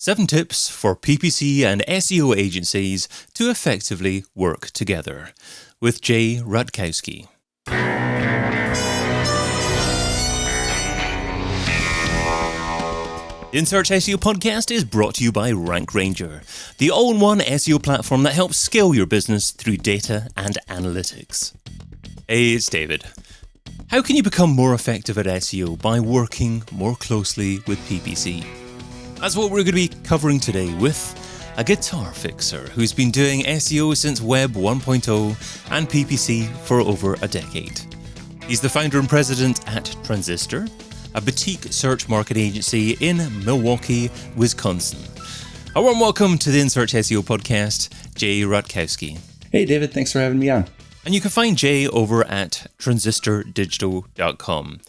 7 tips for PPC and SEO agencies to effectively work together with Jay Ratkowski. In Search SEO podcast is brought to you by Rank Ranger, the all-in-one SEO platform that helps scale your business through data and analytics. Hey, it's David. How can you become more effective at SEO by working more closely with PPC? That's what we're going to be covering today with a guitar fixer who's been doing SEO since Web 1.0 and PPC for over a decade. He's the founder and president at Transistor, a boutique search market agency in Milwaukee, Wisconsin. A warm welcome to the In Search SEO podcast, Jay Ratkowski. Hey David, thanks for having me on. And you can find Jay over at transistordigital.com.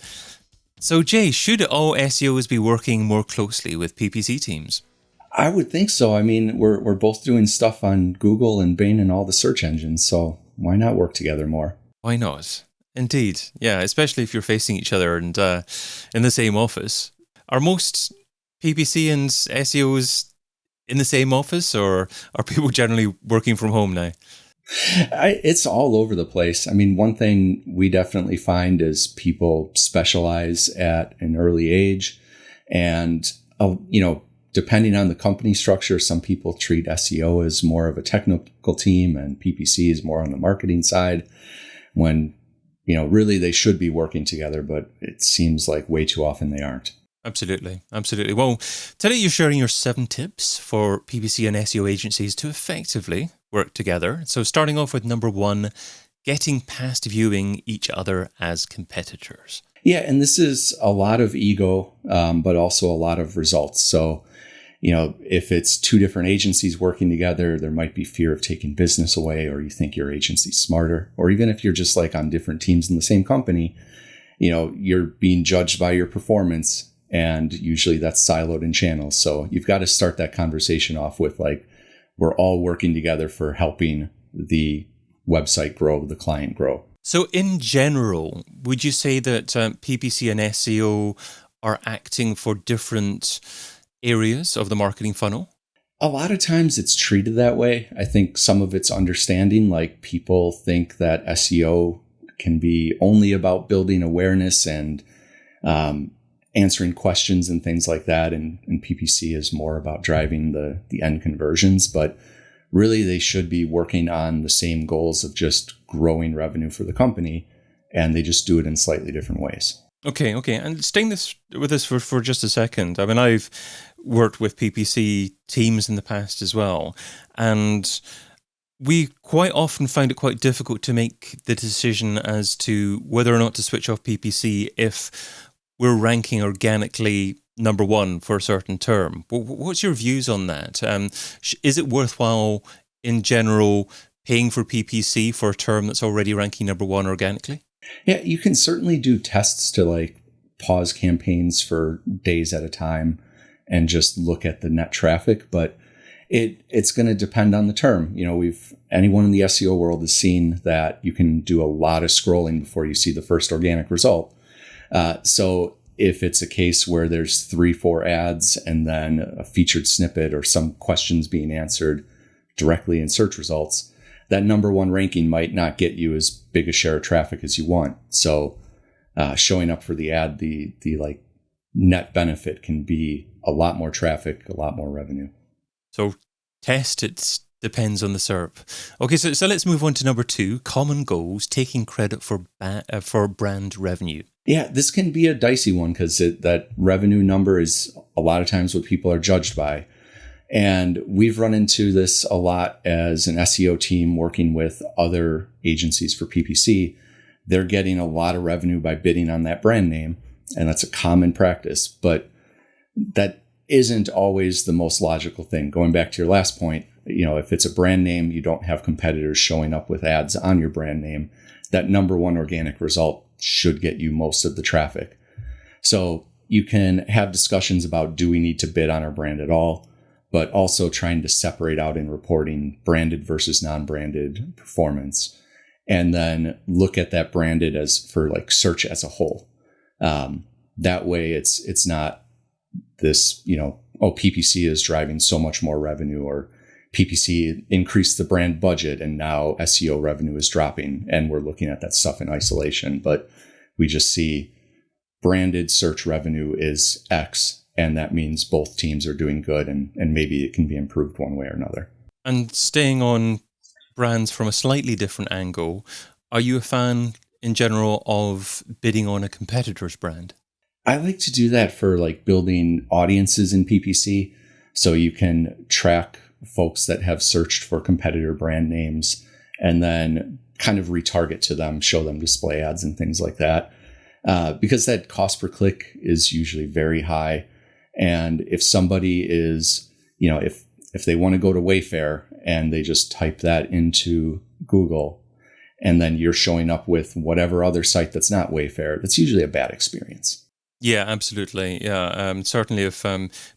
So Jay, should all SEOs be working more closely with PPC teams? I would think so. I mean, we're both doing stuff on Google and Bing and all the search engines, so why not work together more? Why not? Indeed. Yeah, especially if you're facing each other and in the same office. Are most PPC and SEOs in the same office, or are people generally working from home now? It's all over the place. I mean, one thing we definitely find is people specialize at an early age. And, depending on the company structure, some people treat SEO as more of a technical team and PPC is more on the marketing side when, really they should be working together, but it seems like way too often they aren't. Absolutely. Well, today you're sharing your 7 tips for PPC and SEO agencies to effectively work together. So starting off with number 1, getting past viewing each other as competitors. Yeah, and this is a lot of ego, but also a lot of results. So, if it's 2 different agencies working together, there might be fear of taking business away, or you think your agency's smarter, or even if you're just like on different teams in the same company, you're being judged by your performance. And usually that's siloed in channels. So you've got to start that conversation off with like, we're all working together for helping the website grow, the client grow. So in general, would you say that PPC and SEO are acting for different areas of the marketing funnel? A lot of times it's treated that way. I think some of it's understanding, like people think that SEO can be only about building awareness and answering questions and things like that. And PPC is more about driving the end conversions, but really they should be working on the same goals of just growing revenue for the company. And they just do it in slightly different ways. Okay. And staying with this for just a second. I mean, I've worked with PPC teams in the past as well. And we quite often find it quite difficult to make the decision as to whether or not to switch off PPC if we're ranking organically number 1 for a certain term. What's your views on that? Is it worthwhile in general paying for PPC for a term that's already ranking number 1 organically? Yeah, you can certainly do tests to like pause campaigns for days at a time and just look at the net traffic, but it's going to depend on the term. Anyone in the SEO world has seen that you can do a lot of scrolling before you see the first organic result. So if it's a case where there's 3-4 ads and then a featured snippet or some questions being answered directly in search results, that number 1 ranking might not get you as big a share of traffic as you want. So showing up for the ad, the like net benefit can be a lot more traffic, a lot more revenue. So it depends on the SERP. Okay, so let's move on to number 2, common goals, taking credit for brand revenue. Yeah, this can be a dicey one because that revenue number is a lot of times what people are judged by. And we've run into this a lot as an SEO team working with other agencies for PPC. They're getting a lot of revenue by bidding on that brand name, and that's a common practice. But that isn't always the most logical thing. Going back to your last point, if it's a brand name, you don't have competitors showing up with ads on your brand name. That number 1 organic result should get you most of the traffic. So you can have discussions about, do we need to bid on our brand at all? But also trying to separate out in reporting branded versus non-branded performance. And then look at that branded as for like search as a whole. That way it's not this, oh, PPC is driving so much more revenue, or PPC increased the brand budget and now SEO revenue is dropping. And we're looking at that stuff in isolation, but we just see branded search revenue is X. And that means both teams are doing good, and maybe it can be improved one way or another. And staying on brands from a slightly different angle, are you a fan in general of bidding on a competitor's brand? I like to do that for like building audiences in PPC. So you can track folks that have searched for competitor brand names and then kind of retarget to them, show them display ads and things like that. Because that cost per click is usually very high. And if somebody is, if they want to go to Wayfair and they just type that into Google, and then you're showing up with whatever other site that's not Wayfair, that's usually a bad experience. Yeah, absolutely. Yeah, certainly if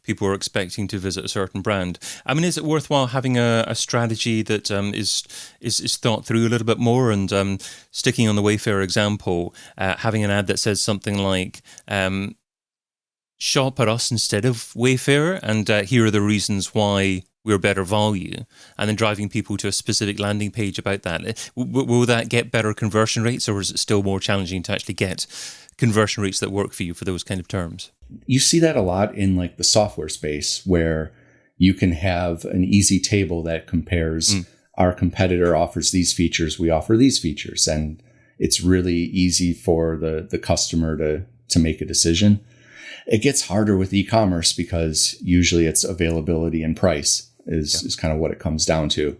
people are expecting to visit a certain brand. I mean, is it worthwhile having a strategy that is thought through a little bit more? And sticking on the Wayfair example, having an ad that says something like, shop at us instead of Wayfair, and here are the reasons why we're better value, and then driving people to a specific landing page about that. Will that get better conversion rates, or is it still more challenging to actually get conversion rates that work for you for those kind of terms? You see that a lot in like the software space, where you can have an easy table that compares our competitor offers these features, we offer these features, and it's really easy for the customer to make a decision. It gets harder with e-commerce because usually it's availability and price is kind of what it comes down to.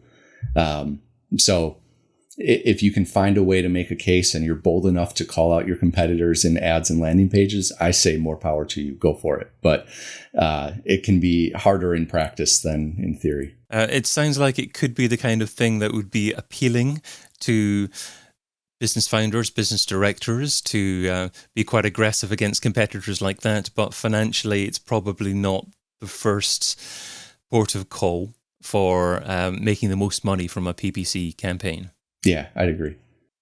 So if you can find a way to make a case and you're bold enough to call out your competitors in ads and landing pages, I say more power to you. Go for it. But it can be harder in practice than in theory. It sounds like it could be the kind of thing that would be appealing to business founders, business directors, to be quite aggressive against competitors like that. But financially, it's probably not the first port of call for making the most money from a PPC campaign. Yeah, I'd agree.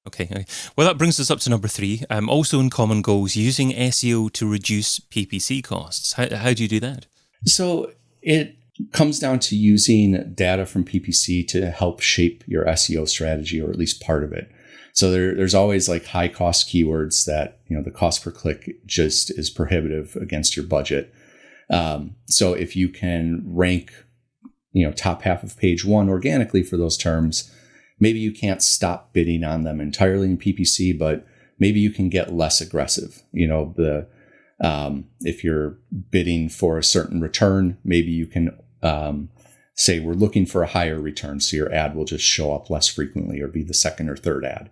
Okay. Well, that brings us up to number 3. Also in common goals, using SEO to reduce PPC costs. How do you do that? So it comes down to using data from PPC to help shape your SEO strategy, or at least part of it. So there's always like high cost keywords that, the cost per click just is prohibitive against your budget. So if you can rank, top half of page 1 organically for those terms, maybe you can't stop bidding on them entirely in PPC, but maybe you can get less aggressive. If you're bidding for a certain return, maybe you can say we're looking for a higher return, so your ad will just show up less frequently or be the second or third ad.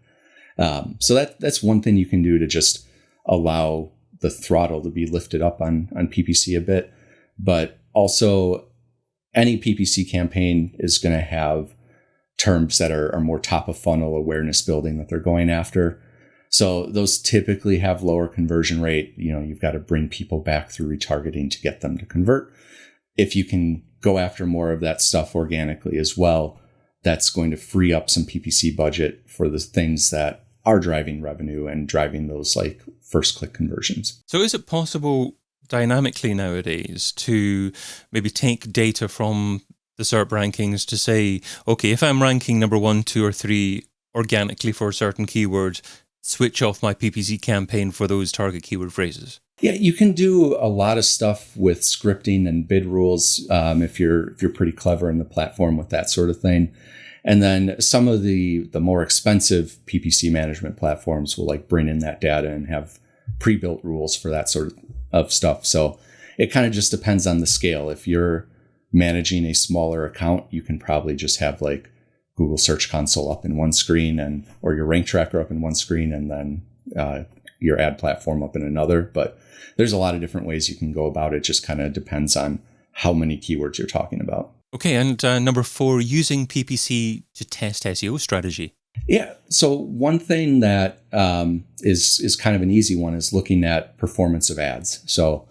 So that's one thing you can do to just allow the throttle to be lifted up on PPC a bit. But also, any PPC campaign is going to have terms that are more top of funnel awareness building that they're going after. So those typically have lower conversion rate. You've got to bring people back through retargeting to get them to convert. If you can go after more of that stuff organically as well, that's going to free up some PPC budget for the things that are driving revenue and driving those like first click conversions. So is it possible dynamically nowadays to maybe take data from the SERP rankings to say, okay, if I'm ranking number 1, 2, or 3 organically for a certain keyword, switch off my PPC campaign for those target keyword phrases? Yeah, you can do a lot of stuff with scripting and bid rules if you're pretty clever in the platform with that sort of thing. And then some of the more expensive PPC management platforms will like bring in that data and have pre-built rules for that sort of stuff. So it kind of just depends on the scale. If you're managing a smaller account, you can probably just have like Google Search Console up in one screen or your rank tracker up in one screen, and then your ad platform up in another. But there's a lot of different ways you can go about it. Just kind of depends on how many keywords you're talking about. Okay, and number 4, using PPC to test SEO strategy. Yeah, so one thing that is kind of an easy one is looking at performance of ads. So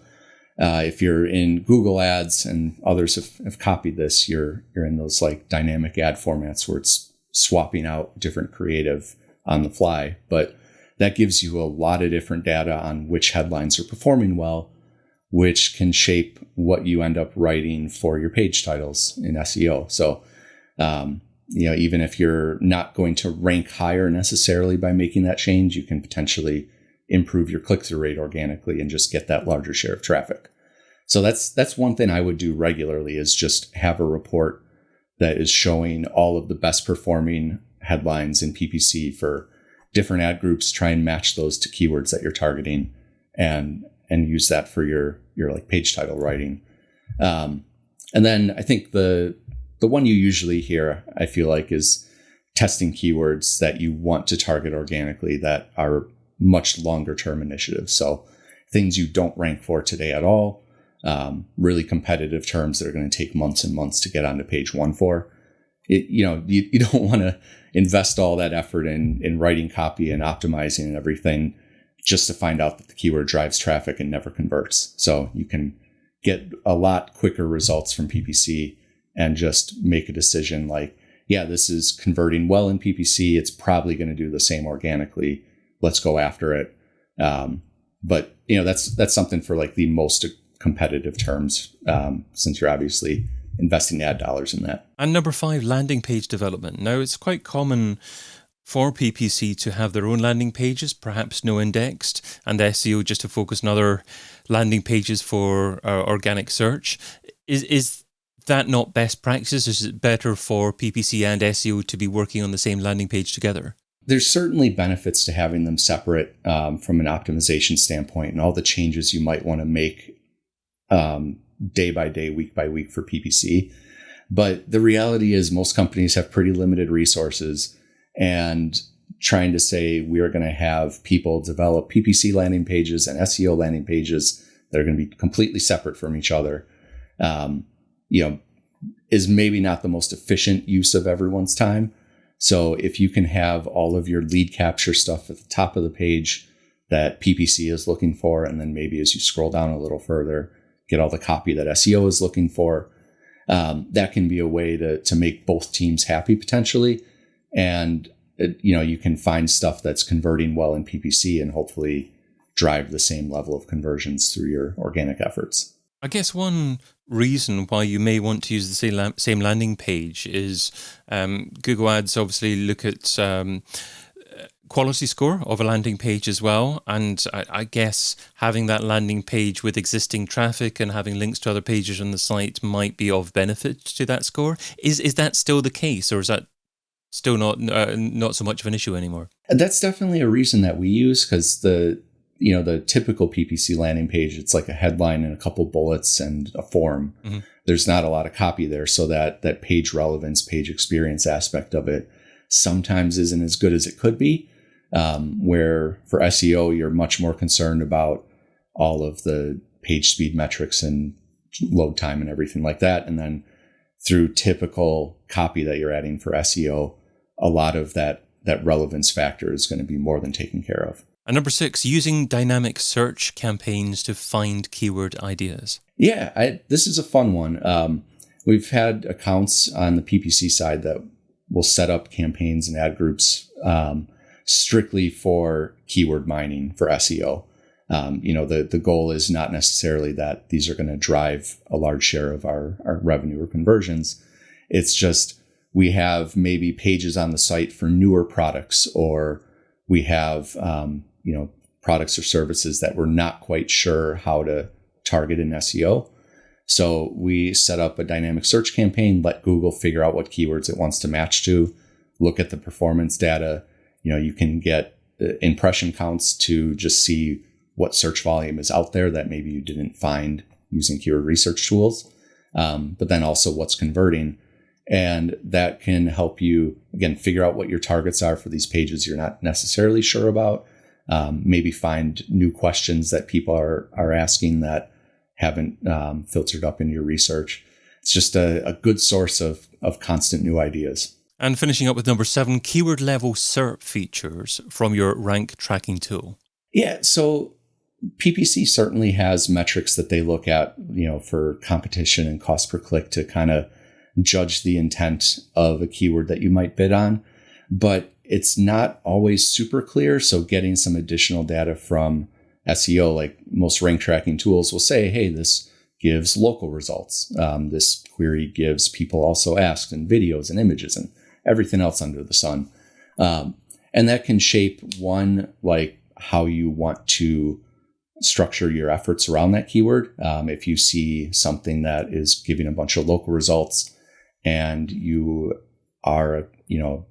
if you're in Google Ads, and others have copied this, you're in those like dynamic ad formats where it's swapping out different creative on the fly. But that gives you a lot of different data on which headlines are performing well, which can shape what you end up writing for your page titles in SEO. So, even if you're not going to rank higher necessarily by making that change, you can potentially improve your click-through rate organically and just get that larger share of traffic. So that's one thing I would do regularly, is just have a report that is showing all of the best performing headlines in PPC for different ad groups. Try and match those to keywords that you're targeting, and use that for your like page title writing. And then I think the one you usually hear, I feel like, is testing keywords that you want to target organically that are much longer term initiatives. So things you don't rank for today at all, really competitive terms that are going to take months and months to get onto page 1 for. You don't want to invest all that effort in writing copy and optimizing and everything just to find out that the keyword drives traffic and never converts. So you can get a lot quicker results from PPC and just make a decision like, yeah, this is converting well in PPC. It's probably going to do the same organically. Let's go after it. But that's something for like the most competitive terms, since you're obviously investing ad dollars in that. And number 5, landing page development. Now, it's quite common for PPC to have their own landing pages, perhaps no indexed, and SEO just to focus on other landing pages for organic search. Is that not best practice? Is it better for PPC and SEO to be working on the same landing page together? There's certainly benefits to having them separate from an optimization standpoint, and all the changes you might want to make day by day, week by week for PPC. But the reality is most companies have pretty limited resources, and trying to say we are going to have people develop PPC landing pages and SEO landing pages that are going to be completely separate from each other, is maybe not the most efficient use of everyone's time. So if you can have all of your lead capture stuff at the top of the page that PPC is looking for, and then maybe as you scroll down a little further, get all the copy that SEO is looking for, that can be a way to make both teams happy potentially. And, you can find stuff that's converting well in PPC and hopefully drive the same level of conversions through your organic efforts. I guess one reason why you may want to use the same landing page is Google Ads obviously look at quality score of a landing page as well. And I guess having that landing page with existing traffic and having links to other pages on the site might be of benefit to that score. Is that still the case, or is that still not so much of an issue anymore? That's definitely a reason that we use, because the typical PPC landing page, it's like a headline and a couple bullets and a form. Mm-hmm. There's not a lot of copy there. So that page relevance, page experience aspect of it sometimes isn't as good as it could be. Where for SEO, you're much more concerned about all of the page speed metrics and load time and everything like that. And then through typical copy that you're adding for SEO, a lot of that relevance factor is going to be more than taken care of. And number 6, using dynamic search campaigns to find keyword ideas. Yeah, this is a fun one. We've had accounts on the PPC side that will set up campaigns and ad groups strictly for keyword mining for SEO. The goal is not necessarily that these are going to drive a large share of our revenue or conversions. It's just we have maybe pages on the site for newer products, or we have products or services that we're not quite sure how to target in SEO. So we set up a dynamic search campaign, let Google figure out what keywords it wants to match to, look at the performance data. You can get impression counts to just see what search volume is out there that maybe you didn't find using keyword research tools, but then also what's converting. And that can help you, again, figure out what your targets are for these pages you're not necessarily sure about. Maybe find new questions that people are asking that haven't filtered up in your research. It's just a good source of constant new ideas. And finishing up with number 7, keyword level SERP features from your rank tracking tool. Yeah, so PPC certainly has metrics that they look at, for competition and cost per click to kind of judge the intent of a keyword that you might bid on, but it's not always super clear. So getting some additional data from SEO, like most rank tracking tools will say, hey, this gives local results. This query gives people also asked and videos and images and everything else under the sun. And that can shape one, like how you want to structure your efforts around that keyword. If you see something that is giving a bunch of local results and you are a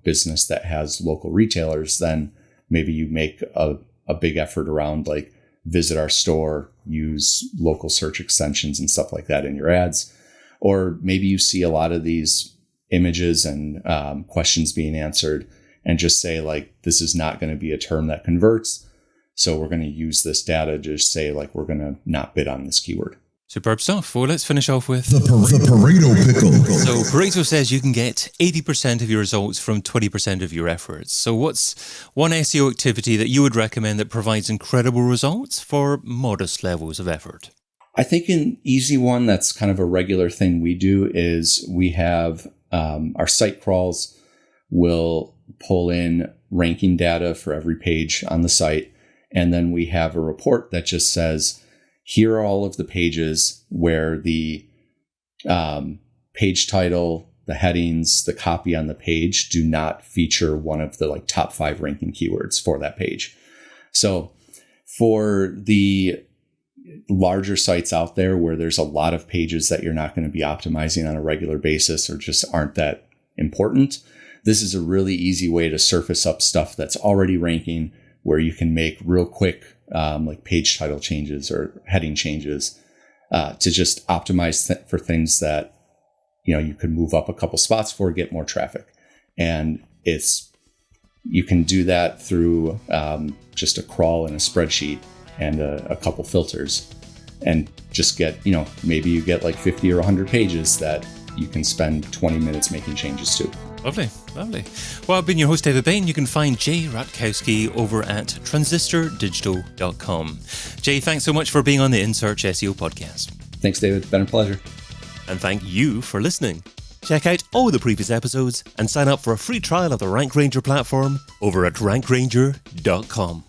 business that has local retailers, then maybe you make a big effort around like visit our store, use local search extensions and stuff like that in your ads. Or maybe you see a lot of these images and questions being answered and just say like, this is not going to be a term that converts. So we're going to use this data to just say like, we're going to not bid on this keyword. Superb stuff. Well, let's finish off with the Pareto pickle. So Pareto says you can get 80% of your results from 20% of your efforts. So what's one SEO activity that you would recommend that provides incredible results for modest levels of effort? I think an easy one that's kind of a regular thing we do is we have our site crawls will pull in ranking data for every page on the site. And then we have a report that just says, here are all of the pages where the page title, the headings, the copy on the page do not feature one of the like top 5 ranking keywords for that page. So for the larger sites out there where there's a lot of pages that you're not going to be optimizing on a regular basis or just aren't that important, this is a really easy way to surface up stuff that's already ranking where you can make real quick like page title changes or heading changes to just optimize for things that you could move up a couple spots for, get more traffic. And you can do that through just a crawl in a spreadsheet and a couple filters, and just get maybe you get like 50 or 100 pages that you can spend 20 minutes making changes to. Lovely, lovely. Well, I've been your host, David Bain. You can find Jay Ratkowski over at transistordigital.com. Jay, thanks so much for being on the In Search SEO podcast. Thanks, David. It's been a pleasure. And thank you for listening. Check out all the previous episodes and sign up for a free trial of the Rank Ranger platform over at rankranger.com.